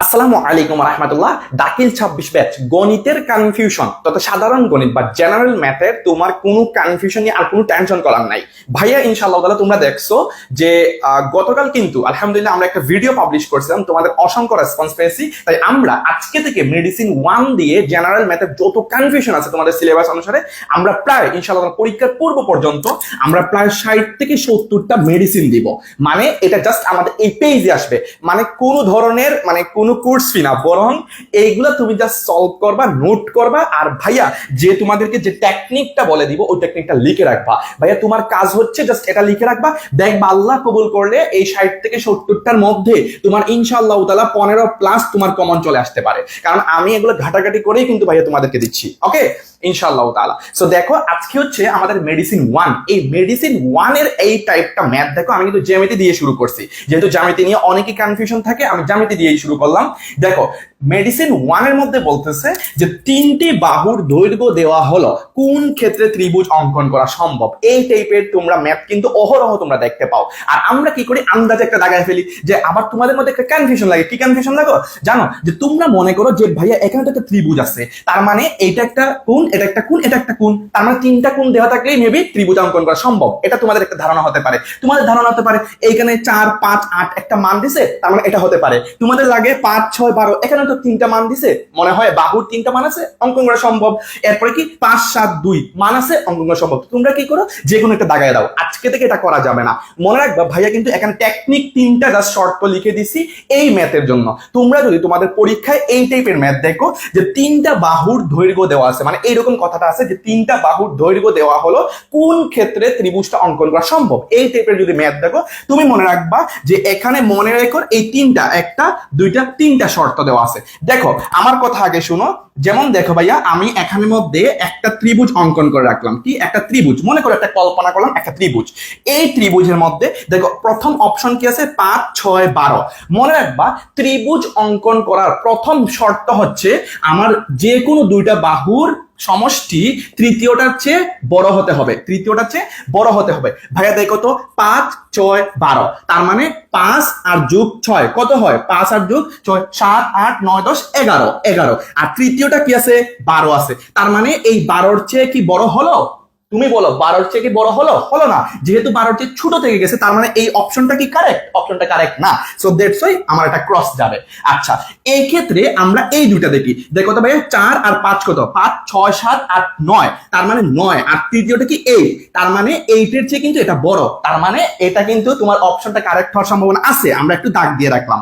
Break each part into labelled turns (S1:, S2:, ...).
S1: আসসালামু আলাইকুম রাহমাতুল্লাহ। দাখিল 26 ব্যাচ গণিতের কনফিউশন তথা সাধারণ গণিত বা জেনারেল ম্যাথের তোমার কোনো কনফিউশন নিয়ে আর কোনো টেনশন করার নাই ভাইয়া। ইনশাআল্লাহ তাআলা তোমরা দেখছো যে গতকাল কিন্তু আলহামদুলিল্লাহ আমরা একটা ভিডিও পাবলিশ করছিলাম, তোমাদের অসংখ্য রেসপন্স পেয়েছি। তাই আমরা আজকে থেকে মেডিসিন 1 দিয়ে জেনারেল ম্যাথের যত কনফিউশন আছে তোমাদের সিলেবাস অনুসারে আমরা প্রায় ইনশাআল্লাহ পরীক্ষার পূর্ব পর্যন্ত আমরা প্রায় 60 থেকে 70টা মেডিসিন দিব। মানে এটা জাস্ট আমাদের এই পেজে আসবে, মানে কোনো ধরনের কোনো কোর্স ফি না, বরং এইগুলা তুমি জাস্ট সলভ করবা, নোট করবা। আর ভাইয়া যে তোমাদেরকে যে টেকনিকটা বলে দিব ওই টেকনিকটা লিখে রাখবা। ভাইয়া তোমার কাজ হচ্ছে জাস্ট এটা লিখে রাখবা, দেখবা আল্লাহ কবুল করলে এই 60 থেকে 70টার মধ্যে তোমার ইনশাআল্লাহ তাআলা 15 প্লাস তোমার কমন চলে আসতে পারে। কারণ আমি এগুলো ঘাটাঘাটি করেই কিন্তু ভাইয়া তোমাদেরকে দিচ্ছি, ওকে ইনশাআল্লাহ তাআলা। সো দেখো আজকে হচ্ছে আমাদের মেডিসিন 1। এই মেডিসিন 1 এর এই টাইপটা ম্যাথ দেখো আমি কিন্তু জ্যামিতি দিয়ে শুরু করছি, যেহেতু জ্যামিতি নিয়ে অনেকই কনফিউশন থাকে আমি জ্যামিতি দিয়েই শুরু করলাম। দেখো মেডিসিন 1 এর মধ্যে বলতেছে যে 3টি বাহুর দৈর্ঘ্য দেওয়া হলো, কোন ক্ষেত্রে ত্রিভুজ অঙ্কন করা সম্ভব। এই টাইপের তোমরা ম্যাথ কিন্তু অহরহ তোমরা দেখতে পাও। আর আমরা কি করি, আন্দাজে একটা দাগায় ফেলি। যে আবার তোমাদের মধ্যে একটা কনফিউশন লাগে, কি কনফিউশন লাগো জানো, যে তোমরা মনে করো যে ভাইয়া এখানে তো একটা ত্রিভুজ আছে, তার মানে এইটা একটা কোণ, এটা একটা কোণ, এটা একটা কোণ, তার মানে 3টা কোণ দেওয়া থাকলেই মেবি ত্রিভুজ অঙ্কন করা সম্ভব। এটা তোমাদের একটা ধারণা হতে পারে। তোমাদের ধারণা হতে পারে এইখানে 4 5 8 একটা মান দিছে, তার মানে এটা হতে পারে। তোমাদের লাগে 5 6 12, এখানে তো 3টা মান দিছে, মনে হয় বাহুর 3টা মান আছে, অঙ্কন করা সম্ভব। এরপরে কি 5 7 2 মান আছে, অঙ্কন করা সম্ভব। তোমরা কি করো, যে কোনো একটা দাগায় দাও। আজকে থেকে এটা করা যাবে না, মনে রাখবা ভাইয়া কিন্তু এখানে টেকনিক 3টা জাস্ট শর্ত লিখে দিছি এই ম্যাথের জন্য। তোমরা যদি তোমাদের পরীক্ষায় এই টাইপের ম্যাথ দেখো যে 3টা বাহুর দৈর্ঘ্য দেওয়া আছে, মানে এইরকম কথাটা আছে যে 3টা বাহুর দৈর্ঘ্য দেওয়া হলো, কোন ক্ষেত্রে ত্রিভুজটা অঙ্কন করা সম্ভব। এই টাইপের যদি ম্যাথ দেখো তুমি মনে রাখবা যে এখানে মনে রেখো এই 3টা, একটা 2টা 3টা শর্ত দেওয়া আছে। দেখো আমার কথা আগে শুনো। যেমন দেখো ভাইয়া আমি এখানের মধ্যে একটা ত্রিভুজ অঙ্কন করে রাখলাম। কি একটা ত্রিভুজ, মনে করো একটা কল্পনা করলাম একটা ত্রিভুজ। এই ত্রিভুজের মধ্যে দেখো প্রথম অপশন কি আছে, 5 6 12। মনে রাখবা ত্রিভুজ অঙ্কন করার প্রথম শর্ত হচ্ছে আমার যে কোনো 2টা বাহুর সমষ্টি তৃতীয়টার চেয়ে বড় হতে হবে, তৃতীয়টার চেয়ে বড় হতে হবে। ভাইয়া দেখো তো 5 6 12, তার মানে 5 আর যোগ 6 কত হয়, 5 আর যোগ 6 7 8 9 10 11 11, আর তৃতীয়টা কি আছে 12 আছে, তার মানে এই 12-র চেয়ে কি বড় হলো। তুমি বলো 12-র চেয়ে কি বড় হলো, হলো না। যেহেতু 12-র চেয়ে ছোট থেকে গেছে, তার মানে এই অপশনটা কি কারেক্ট, অপশনটা কারেক্ট না। সো দ্যাটস ওয়াই আমার এটা ক্রস যাবে। আচ্ছা এই ক্ষেত্রে আমরা এই দুইটা দেখি। দেখো তো ভাই 4 আর 5 কত, 5 6 7 8 9, তার মানে 9, আর তৃতীয়টা কি 8, তার মানে 8 এর চেয়ে কিন্তু এটা বড়, তার মানে এটা কিন্তু তোমার অপশনটা কারেক্ট হওয়ার সম্ভাবনা আছে। আমরা একটু দাগ দিয়ে রাখলাম।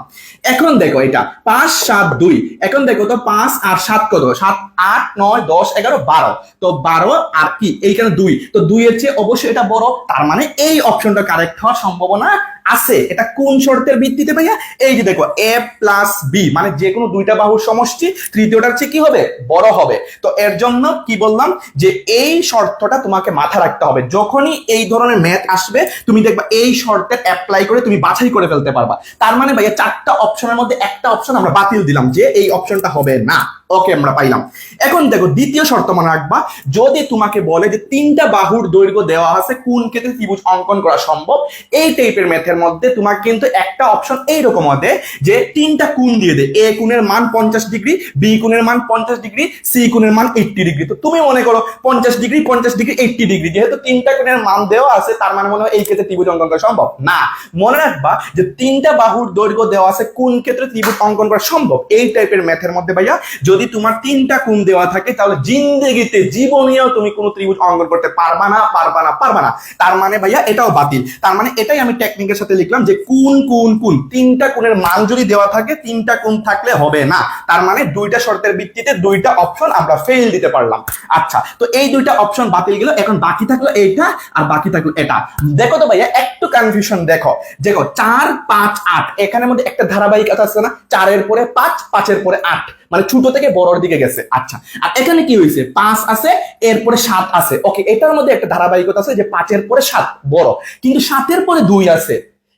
S1: এখন দেখো এটা 5 7 2, এখন দেখো তো 5 আর 7 কত, 7 8 9 10 11 12, তো 12 আর কি এইখানে 2, তো 2 এর চেয়ে অবশ্যই এটা বড়, তার মানে এই অপশনটা কারেক্ট হওয়ার সম্ভাবনা আছে। এটা কোন শর্তের ভিত্তিতে ভাইয়া, এই যে দেখো a প্লাস বি, মানে যে কোনো 2টা বাহুর সমষ্টি তৃতীয়টার চেয়ে কি হবে, বড় হবে। তো এর জন্য কি বললাম যে এই শর্তটা তোমাকে মাথা রাখতে হবে। যখনই এই ধরনের ম্যাথ আসবে তুমি দেখবা এই শর্তের অ্যাপ্লাই করে তুমি বাছাই করে ফেলতে পারবা। তার মানে ভাইয়া 4টা অপশনের মধ্যে একটা অপশন আমরা বাতিল দিলাম যে এই অপশনটা হবে না, ওকে আমরা পাইলাম। এখন দেখো দ্বিতীয় শর্ত মনে রাখবা, যদি তোমাকে বলে যে 3টা বাহুর দৈর্ঘ্য দেওয়া আছে, কোন ক্ষেত্রে ত্রিভুজ অঙ্কন করা সম্ভব, এই টাইপের ম্যাথের মধ্যে তোমাকে কিন্তু একটা অপশন এইরকম হবে যে 3টা কোণ দিয়ে দেয়। এ কোণের মান 50 ডিগ্রি, বি কোণের মান 50 ডিগ্রি, সি কোণের মান 80 ডিগ্রি। তো তুমি মনে করো 50 ডিগ্রি 50 ডিগ্রি 80 ডিগ্রি, যেহেতু 3টা কোণের মান দেওয়া আছে তার মানে মনে হয় এই ক্ষেত্রে ত্রিভুজ অঙ্কন করা সম্ভব না। মনে রাখবা যে 3টা বাহুর দৈর্ঘ্য দেওয়া আছে, কোন ক্ষেত্রে ত্রিভুজ অঙ্কন করা সম্ভব। এই টাইপের ম্যাথের মধ্যে ভাইয়া যদি তোমার 3টা কোণ দেওয়া থাকে তাহলে জিন্দেগিতে জীবনেও তুমি কোনো ত্রিভুজ অঙ্কন করতে পারবা না, পারবা না, পারবা না। তার মানে ভাইয়া এটাও বাতিল। তার মানে এটাই আমি টেকনিকের সাথে লিখলাম যে কোন কোন কোন 3টা কোণের মান যদি দেওয়া থাকে, 3টা কোণ থাকলে হবে না। তার মানে 2টা শর্তের ভিত্তিতে 2টা অপশন আমরা ফেল দিতে পারলাম। আচ্ছা তো এই 2টা অপশন বাতিল গেল, এখন বাকি থাকলো এইটা আর বাকি থাকলো এটা। দেখো তো ভাইয়া একটু কনফিউশন দেখো, দেখো 4 5 8 এখানের মধ্যে একটা ধারাবাহিকতা আছে না, 4 এর পরে 5 5 এর পরে 8, মানে ছোট থেকে বড়র দিকে গেছে। আচ্ছা আর এখানে কি হয়েছে, 5 আছে এরপরে 7 আছে, ওকে এটার মধ্যে একটা ধারাবাহিকতা আছে যে 5 এর পরে 7 বড়, কিন্তু 7 এর পরে 2 আছে,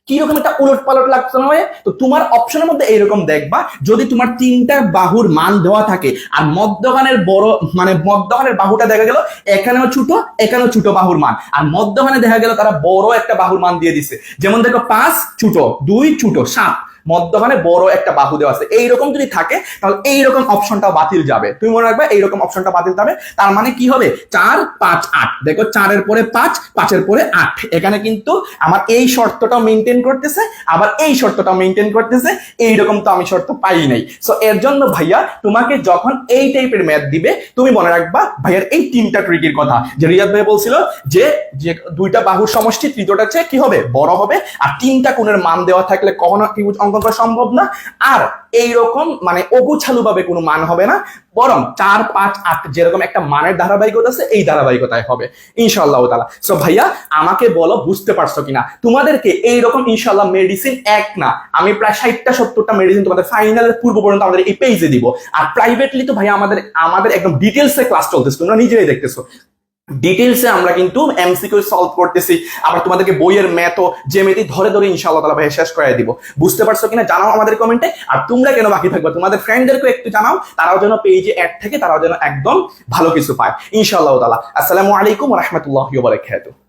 S1: কি রকম একটা উলট পালট লাগছে না। তো তোমার অপশনের মধ্যে এইরকম দেখবা, যদি তোমার 3টা বাহুর মান দেওয়া থাকে আর মধ্যখানের বড়, মানে মধ্যখানের বাহুটা দেখা গেল এখানেও ছোট এখানেও ছোট বাহুর মান, আর মধ্যখানে দেখা গেল তারা বড় একটা বাহুর মান দিয়ে দিছে। যেমন দেখো 5 ছোট 2 ছোট 7, মধ্যখানে বড় একটা বাহু দেওয়া আছে, এইরকম যদি থাকে তাহলে এইরকম অপশনটা বাতিল যাবে। তুমি মনে রাখবে এইরকম অপশনটা বাতিল যাবে। তার মানে কি হবে 4 5 8, দেখো 4-এর পরে 5, 5-এর পরে 8, এখানে কিন্তু আমার এই শর্তটাও মেনটেন করতেছে, আবার এই শর্তটাও মেনটেন করতেছে। এইরকম তো আমি শর্ত পাই নাই। সো এর জন্য ভাইয়া তোমাকে যখন এই টাইপের ম্যাথ দিবে তুমি মনে রাখবা ভাইয়ার এই 3টা ট্রিকের কথা, যে রিয়াদ ভাই বলছিল যে যে 2টা বাহুর সমষ্টি তৃতীয়টা চেয়ে কি হবে, বড় হবে, আর 3টা কোণের মান দেওয়া থাকলে কখনো ত্রিভুজ অঙ্কন করা সম্ভব না। আর এইরকম মানে অগোছালো ভাবে কোনো মান হবে না, বরং 4 5 8 যেরকম একটা মানের ধারাবাহিকতা আছে এই ধারাবাহিকতায় হবে ইনশাআল্লাহ তাআলা। সো ভাইয়া আমাকে বলো বুঝতে পারছো কিনা? তোমাদেরকে এইরকম ইনশাআল্লাহ মেডিসিন এক না, আমি প্রায় 60টা 70টা মেডিসিন তোমাদের ফাইনালের পূর্ব পর্যন্ত আমাদের এই পেজে দিব। আর প্রাইভেটলি তো ভাইয়া আমাদের একদম ডিটেইলসে ক্লাস চলতেছে, তোমরা নিজেরাই দেখতেছো। ডিটেইলসে আমরা কিন্তু এমসিকিউ সলভ করতেছি, আবার তোমাদেরকে বইয়ের ম্যাথও জ্যামিতি ধরে ধরে ইনশাআল্লাহ তাআলা ভাই শেষ করে দিব। বুঝতে পারছো কিনা জানাও আমাদের কমেন্টে। আর তোমরা কেন বাকি থাকবে, তোমাদের ফ্রেন্ডদেরকে একটু জানাও, তারাও যেন পেজে অ্যাড থাকে, তারাও যেন একদম ভালো কিছু পায় ইনশাআল্লাহ তাআলা। আসসালামু আলাইকুম ওয়া রাহমাতুল্লাহি ওয়া বারাকাতুহু।